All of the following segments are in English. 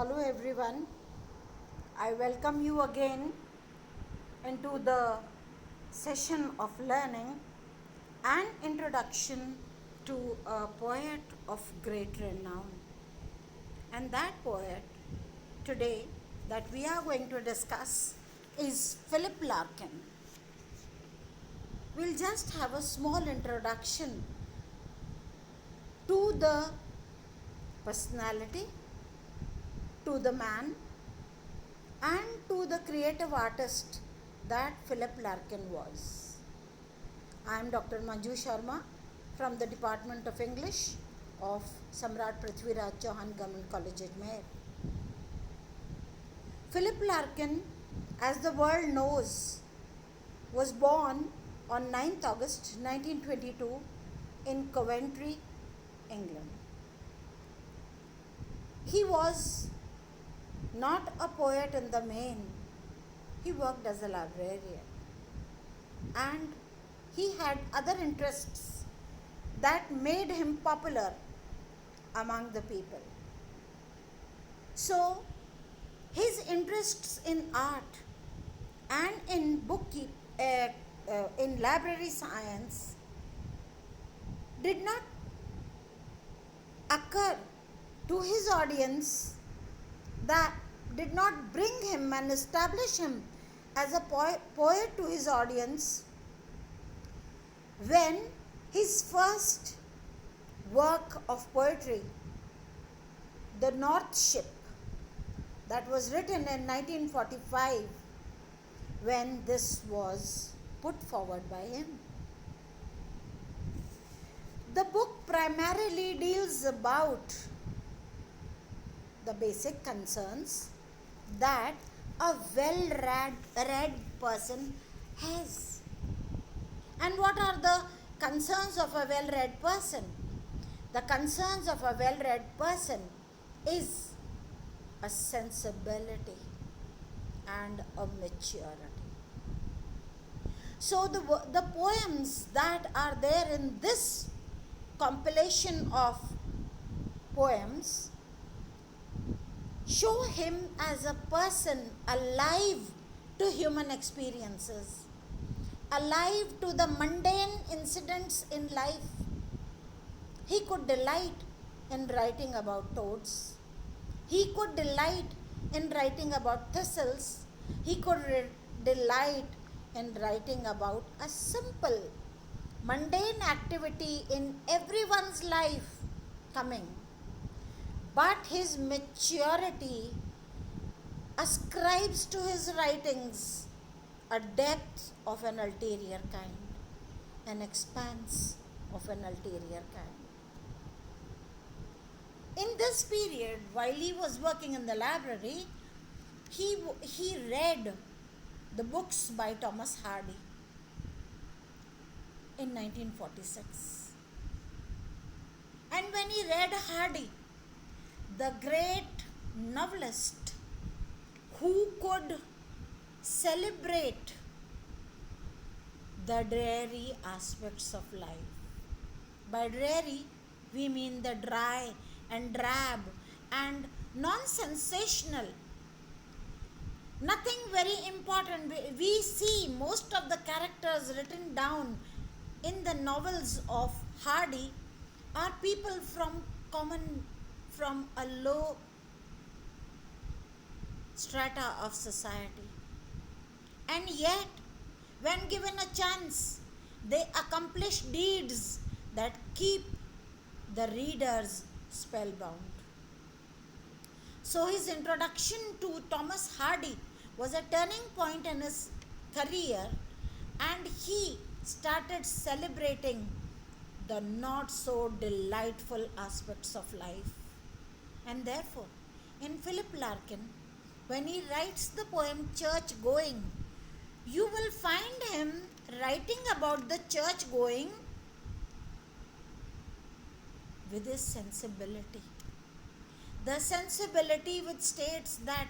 Hello everyone. I welcome you again into the session of learning and introduction to a poet of great renown. And that poet today that we are going to discuss is Philip Larkin. We'll just have a small introduction to the personality, to the man, and to the creative artist that Philip Larkin was. I am Dr. Manju Sharma from the Department of English of Samrat Prithviraj Chauhan Government College, Ajmer. Philip Larkin, as the world knows, was born on 9th August 1922 in Coventry, England. He was not a poet in the main. He worked as a librarian and he had other interests that made him popular among the people. So, his interests in art and in in library science did not occur to his audience, that did not bring him and establish him as a poet to his audience when his first work of poetry, The North Ship, that was written in 1945, when this was put forward by him. The book primarily deals about the basic concerns that a well-read person has. And what are the concerns of a well-read person? The concerns of a well-read person is a sensibility and a maturity. So the poems that are there in this compilation of poems show him as a person alive to human experiences, alive to the mundane incidents in life. He could delight in writing about toads. He could delight in writing about thistles. He could delight in writing about a simple, mundane activity in everyone's life coming. But his maturity ascribes to his writings a depth of an ulterior kind, an expanse of an ulterior kind. In this period, while he was working in the library, he read the books by Thomas Hardy in 1946. And when he read Hardy, the great novelist who could celebrate the dreary aspects of life. By dreary, we mean the dry and drab and non-sensational. Nothing very important. We see most of the characters written down in the novels of Hardy are people from a low strata of society. And yet, when given a chance, they accomplish deeds that keep the readers spellbound. So his introduction to Thomas Hardy was a turning point in his career, and he started celebrating the not so delightful aspects of life. And therefore, in Philip Larkin, when he writes the poem Church Going, you will find him writing about the church going with his sensibility. The sensibility which states that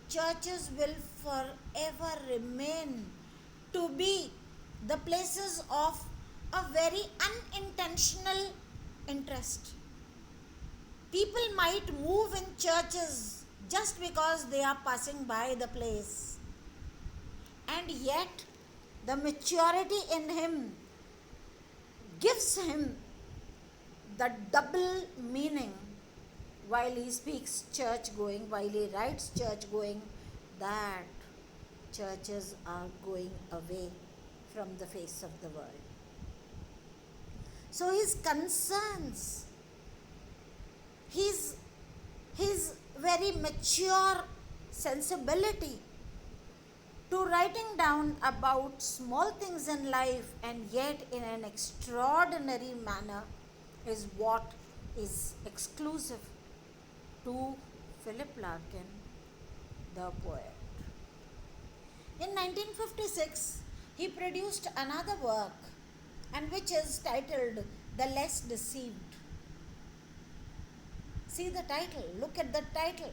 churches will forever remain to be the places of a very unintentional interest. People might move in churches just because they are passing by the place. And yet, the maturity in him gives him the double meaning while he speaks church going, while he writes church going, that churches are going away from the face of the world. So his concerns, his very mature sensibility to writing down about small things in life and yet in an extraordinary manner is what is exclusive to Philip Larkin, the poet. In 1956, he produced another work, and which is titled The Less Deceived. See the title, look at the title.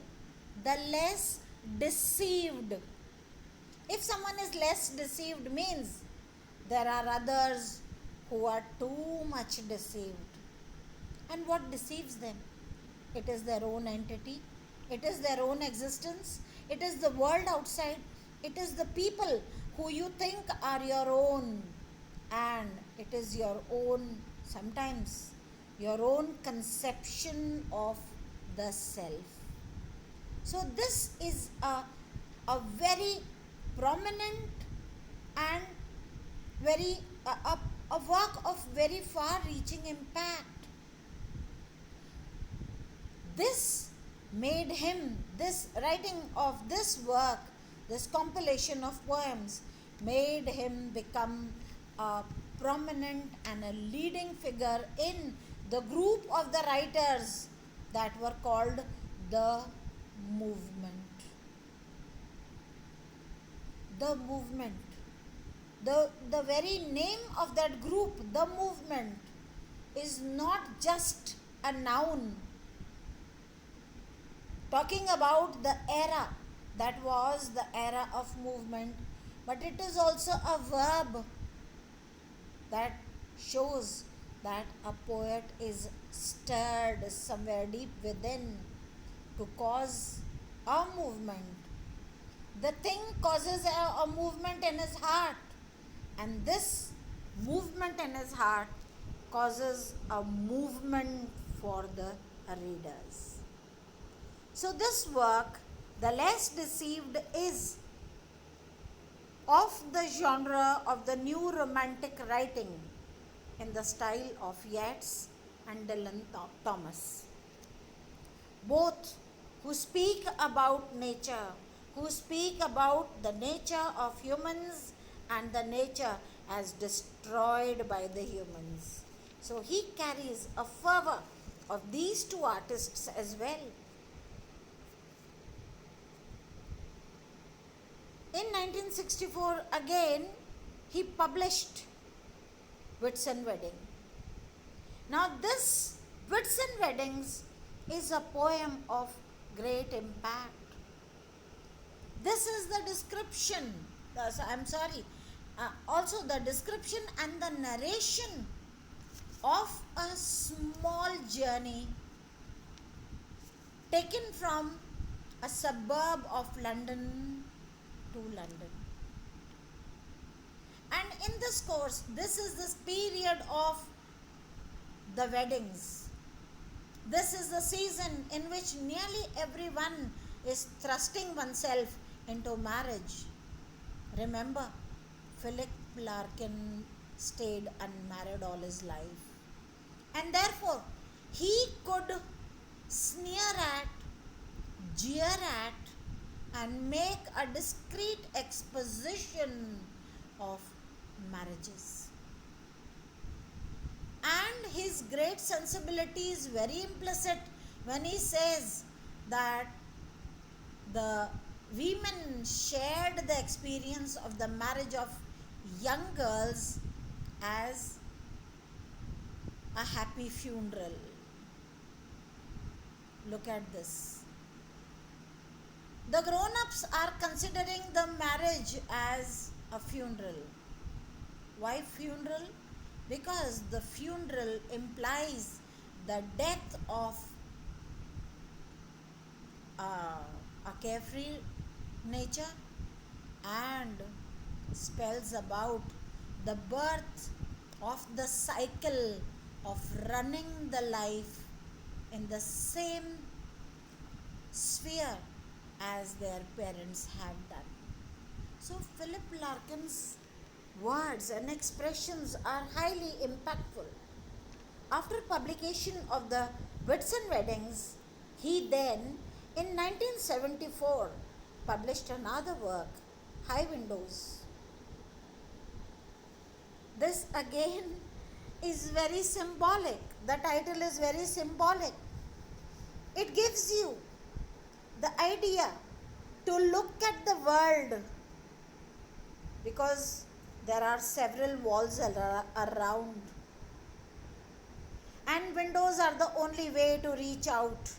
The Less Deceived. If someone is less deceived, means there are others who are too much deceived. And what deceives them? It is their own entity, it is their own existence, it is the world outside, it is the people who you think are your own, and it is your own, sometimes your own conception of the self. So this is a very prominent and very a work of very far reaching impact. This made him, this writing of this work, this compilation of poems, made him become a prominent and a leading figure in the group of the writers that were called the movement. The movement. The very name of that group, the movement, is not just a noun talking about the era that was the era of movement, but it is also a verb that shows that a poet is stirred somewhere deep within to cause a movement. The thing causes a movement in his heart, and this movement in his heart causes a movement for the readers. So this work, The Less Deceived, is of the genre of the new romantic writing in the style of Yeats and Dylan Thomas. Both who speak about nature, who speak about the nature of humans and the nature as destroyed by the humans. So he carries a fervor of these two artists as well. In 1964, again, he published Whitsun Wedding. Now, this Whitsun Weddings is a poem of great impact. This is the description, also the description and the narration of a small journey taken from a suburb of London to London. And in this course, this is this period of the weddings. This is the season in which nearly everyone is thrusting oneself into marriage. Remember, Philip Larkin stayed unmarried all his life. And therefore, he could sneer at, jeer at, and make a discreet exposition of marriages. And his great sensibility is very implicit when he says that the women shared the experience of the marriage of young girls as a happy funeral. Look at this. The grown-ups are considering the marriage as a funeral. Why funeral? Because the funeral implies the death of carefree nature and spells about the birth of the cycle of running the life in the same sphere as their parents have done. So, Philip Larkin's words and expressions are highly impactful. After publication of the Whitsun Weddings, he then, in 1974, published another work, High Windows. This again is very symbolic. The title is very symbolic. It gives you the idea to look at the world, because there are several walls around, and windows are the only way to reach out.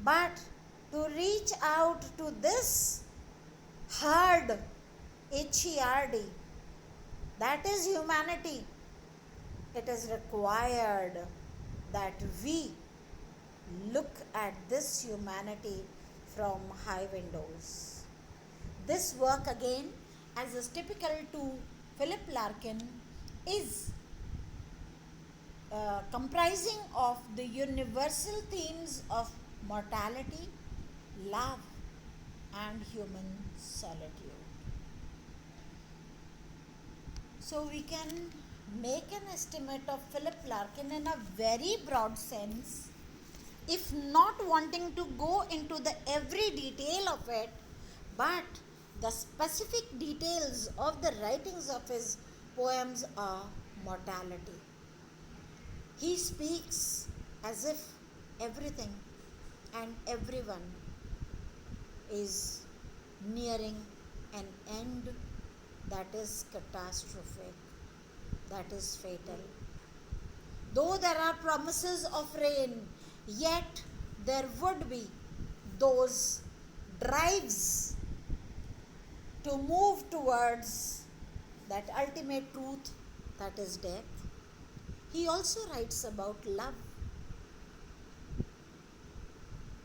But to reach out to this herd, H-E-R-D, that is humanity, it is required that we look at this humanity from high windows. This work again, as is typical to Philip Larkin, is comprising of the universal themes of mortality, love, and human solitude. So we can make an estimate of Philip Larkin in a very broad sense, if not wanting to go into the every detail of it, but the specific details of the writings of his poems are mortality. He speaks as if everything and everyone is nearing an end that is catastrophic, that is fatal. Though there are promises of rain, yet there would be those drives to move towards that ultimate truth, that is death. He also writes about love.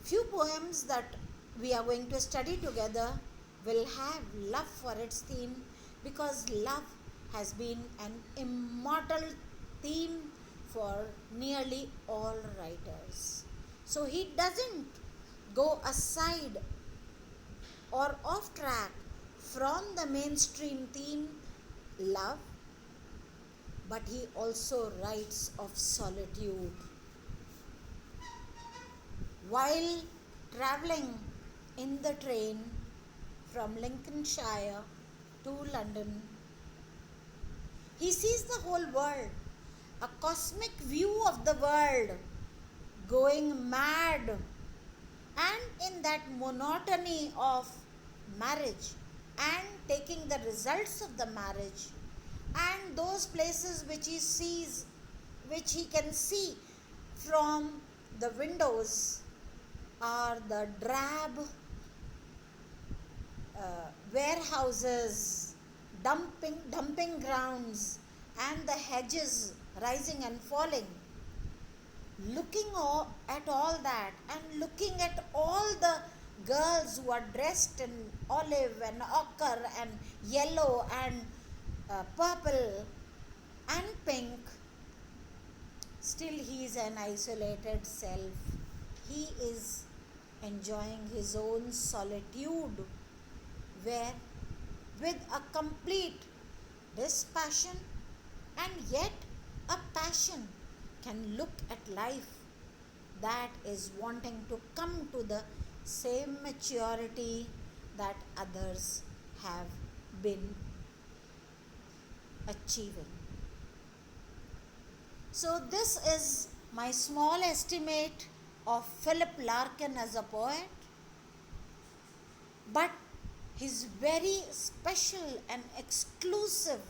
Few poems that we are going to study together will have love for its theme, because love has been an immortal theme for nearly all writers. So he doesn't go aside or off track from the mainstream theme, love, but he also writes of solitude. While travelling in the train from Lincolnshire to London, he sees the whole world, a cosmic view of the world, going mad, and in that monotony of marriage and taking the results of the marriage, and those places which he sees, which he can see from the windows, are the drab warehouses, dumping grounds, and the hedges rising and falling. Looking at all that, and looking at all the girls who are dressed in olive and ochre and yellow and purple and pink, still he is an isolated self. He is enjoying his own solitude, where with a complete dispassion and yet a passion can look at life, that is wanting to come to the same maturity that others have been achieving. So this is my small estimate of Philip Larkin as a poet, but his very special and exclusive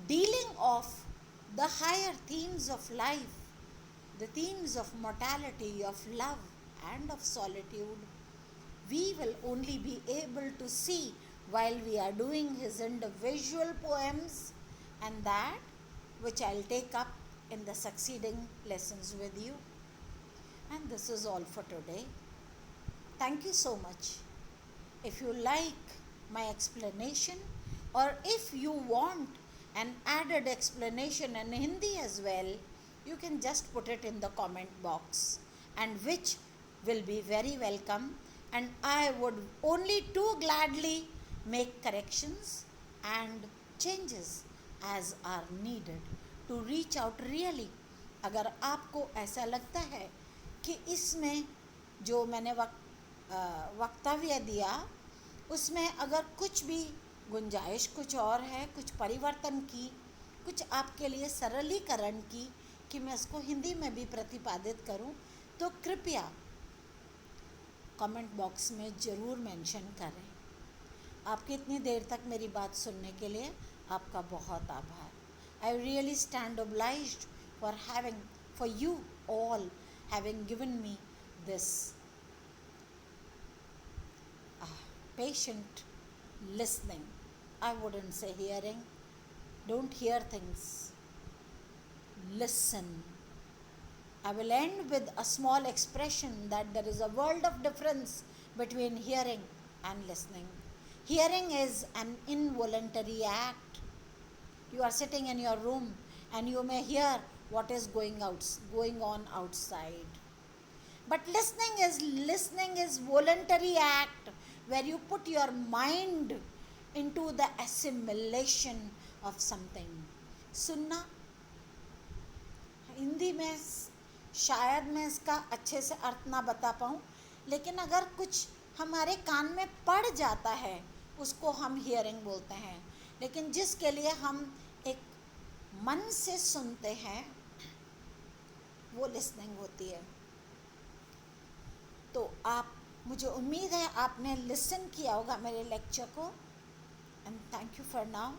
dealing of the higher themes of life, the themes of mortality, of love, and of solitude, we will only be able to see while we are doing his individual poems, and that which I'll take up in the succeeding lessons with you. And this is all for today. Thank you so much. If you like my explanation, or if you want an added explanation in Hindi as well, you can just put it in the comment box, and which will be very welcome. And I would only too gladly make corrections and changes as are needed to reach out really. अगर आपको ऐसा लगता है कि इसमें जो मैंने वक्तव्य दिया उसमें अगर कुछ भी गुंजाइश कुछ और है, कुछ परिवर्तन की, कुछ आपके लिए सरलीकरण की, कि मैं इसको हिंदी में भी प्रतिपादित करूं, तो कृपया कमेंट बॉक्स में ज़रूर मेंशन करें। आपकी इतनी देर तक मेरी बात सुनने के लिए आपका बहुत आभार। I really stand obliged for you all having given me this patient listening. I wouldn't say hearing. Don't hear things. Listen. I will end with a small expression that there is a world of difference between hearing and listening. Hearing is an involuntary act. You are sitting in your room and you may hear what is going on outside. But listening is voluntary act where you put your mind into the assimilation of something. सुनना, हिंदी में शायद मैं इसका अच्छे से अर्थ ना बता पाऊँ, लेकिन अगर कुछ हमारे कान में पड़ जाता है उसको हम हियरिंग बोलते हैं, लेकिन जिसके लिए हम एक मन से सुनते हैं वो लिसनिंग होती है। तो मुझे उम्मीद है आपने लिसन किया होगा मेरे लेक्चर को, and thank you for now.